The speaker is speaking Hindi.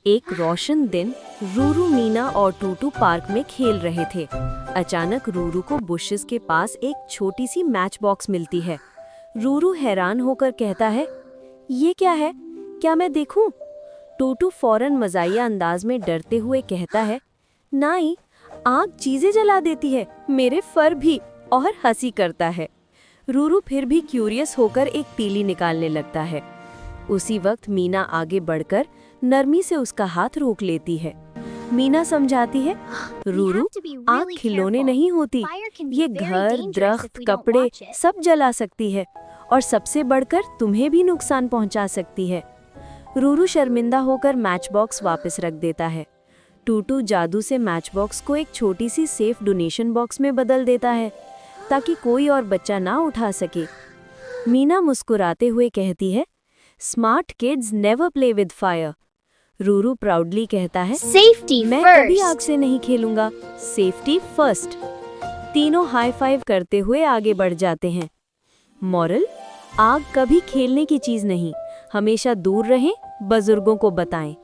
एक रोशन दिन रूरू, मीना और टूटू पार्क में खेल रहे थे। अचानक रूरू को बुशेस के पास एक छोटी सी मैच बॉक्स मिलती है। रूरू हैरान होकर कहता है, ये क्या है, क्या मैं देखूं? टूटू फौरन मजाहिया अंदाज में डरते हुए कहता है, नाई, आग चीजें जला देती है, मेरे फर भी, और हंसी करता है। रूरू फिर भी क्यूरियस होकर एक तीली निकालने लगता है। उसी वक्त मीना आगे बढ़कर नरमी से उसका हाथ रोक लेती है। मीना समझाती है, रूरू, आग खिलौने नहीं होती, ये घर, दरख्त, कपड़े सब जला सकती है और सबसे बढ़कर तुम्हें भी नुकसान पहुंचा सकती है। रूरू शर्मिंदा होकर मैच बॉक्स वापस रख देता है। टूटू जादू से मैच बॉक्स को एक छोटी सी सेफ डोनेशन बॉक्स में बदल देता है ताकि कोई और बच्चा ना उठा सके। मीना मुस्कुराते हुए कहती है, smart kids never play with fire. Ruru proudly कहता है, सेफ्टी मैं फर्स्ट। कभी आग से नहीं खेलूंगा, सेफ्टी फर्स्ट। तीनों हाई फाइव करते हुए आगे बढ़ जाते हैं। मॉरल, आग कभी खेलने की चीज नहीं, हमेशा दूर रहें, बुजुर्गों को बताएं।